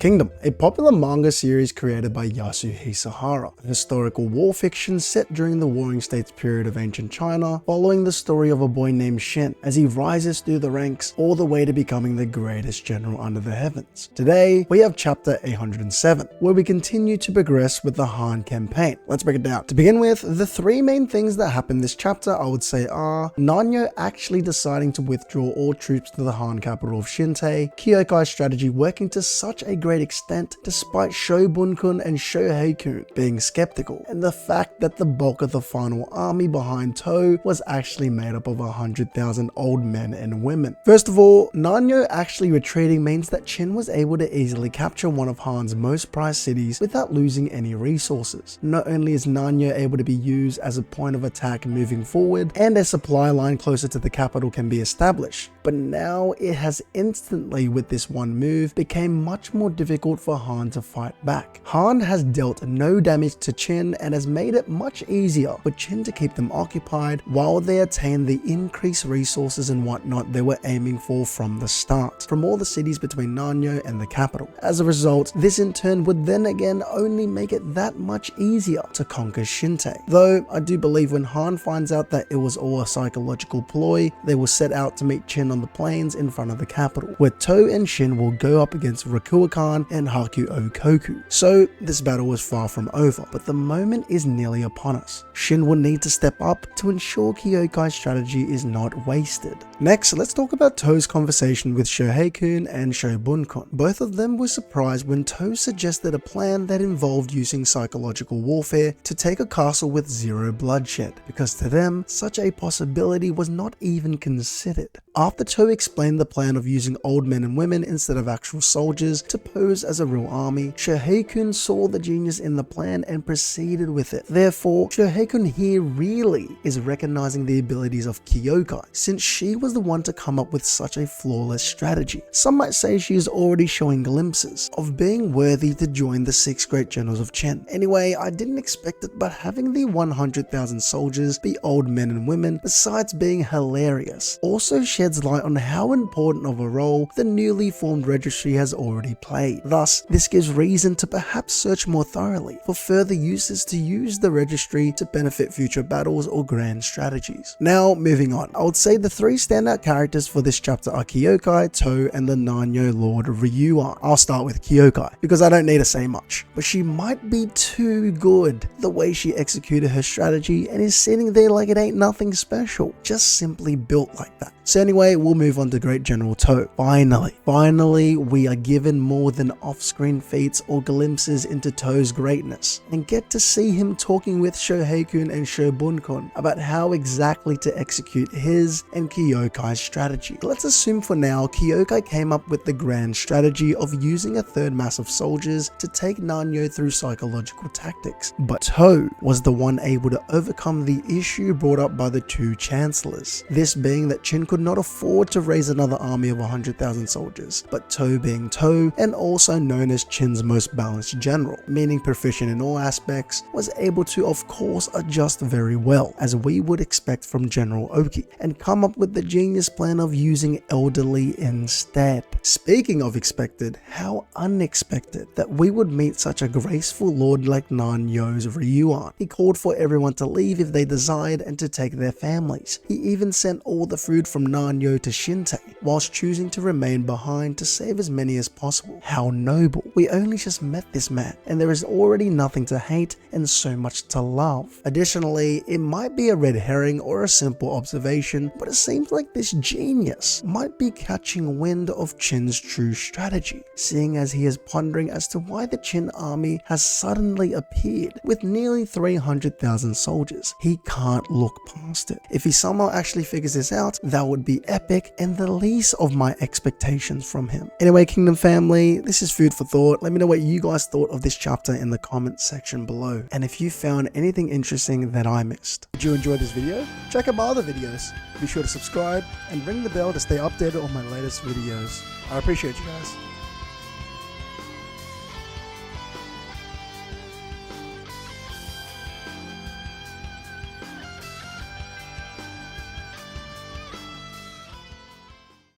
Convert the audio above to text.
Kingdom, a popular manga series created by Yasuhisa Hara, a historical war fiction set during the Warring States period of ancient China, following the story of a boy named Shin as he rises through the ranks all the way to becoming the greatest general under the heavens. Today, we have chapter 807, where we continue to progress with the Han campaign. Let's break it down. To begin with, the three main things that happen this chapter I would say are Nanyo actually deciding to withdraw all troops to the Han capital of Shinte, Kyokai's strategy working to such a great extent despite Shobun-kun and Shohei-kun being skeptical, and the fact that the bulk of the final army behind TOU was actually made up of 100,000 old men and women. First of all, Nanyo actually retreating means that Qin was able to easily capture one of Han's most prized cities without losing any resources. Not only is Nanyo able to be used as a point of attack moving forward, and a supply line closer to the capital can be established, but now it has instantly, with this one move, became much more difficult for Han to fight back. Han has dealt no damage to Qin and has made it much easier for Qin to keep them occupied while they attain the increased resources and whatnot they were aiming for from the start, from all the cities between Nanyo and the capital. As a result, this in turn would then again only make it that much easier to conquer Shinte. Though I do believe when Han finds out that it was all a psychological ploy, they will set out to meet Qin on the plains in front of the capital, where TOU and Shin will go up against Rokugan and Haku Okoku. So this battle is far from over, but the moment is nearly upon us. Shin will need to step up to ensure Kyokai's strategy is not wasted. Next, let's talk about TOU's conversation with Shohei-kun and Shobun-kun. Both of them were surprised when TOU suggested a plan that involved using psychological warfare to take a castle with zero bloodshed, because to them, such a possibility was not even considered. After TOU explained the plan of using old men and women instead of actual soldiers to pose as a real army, Shohei-kun saw the genius in the plan and proceeded with it. Therefore, Shohei-kun here really is recognizing the abilities of Kyokai, since she was the one to come up with such a flawless strategy. Some might say she is already showing glimpses of being worthy to join the 6 great generals of Qin. Anyway, I didn't expect it, but having the 100,000 soldiers be old men and women, besides being hilarious, also sheds light on how important of a role the newly formed registry has already played. Thus, this gives reason to perhaps search more thoroughly for further uses to use the registry to benefit future battles or grand strategies. Now, moving on, I would say the 3 standout characters for this chapter are Kyokai, TOU, and the Nanyo Lord Ryuan. I'll start with Kyokai, because I don't need to say much, but she might be too good. The way she executed her strategy and is sitting there like it ain't nothing special, just simply built like that. So anyway, we'll move on to Great General TOU. Finally, we are given more than off-screen feats or glimpses into TOU's greatness, and get to see him talking with Shohei-kun and Shobun-kun about how exactly to execute his and Kyokai's strategy. Let's assume for now Kyokai came up with the grand strategy of using a third mass of soldiers to take Nanyo through psychological tactics, but TOU was the one able to overcome the issue brought up by the 2 chancellors, this being that Qin could not afford to raise another army of 100,000 soldiers, but TOU being TOU, and also known as Qin's most balanced general, meaning proficient in all aspects, was able to of course adjust very well, as we would expect from General Oki, and come up with the genius plan of using elderly instead. Speaking of expected, how unexpected that we would meet such a graceful lord like Nanyo's Ryuan. He called for everyone to leave if they desired and to take their families. He even sent all the food from Nanyo to Shinte, whilst choosing to remain behind to save as many as possible. How noble. We only just met this man, and there is already nothing to hate and so much to love. Additionally, it might be a red herring or a simple observation, but it seems like this genius might be catching wind of Qin's true strategy, seeing as he is pondering as to why the Qin army has suddenly appeared with nearly 300,000 soldiers. He can't look past it. If he somehow actually figures this out, that would be epic and the least of my expectations from him. Anyway, Kingdom family, this is food for thought. Let me know what you guys thought of this chapter in the comment section below, and if you found anything interesting that I missed. Did you enjoy this video? Check out my other videos. Be sure to subscribe and ring the bell to stay updated on my latest videos. I appreciate you guys.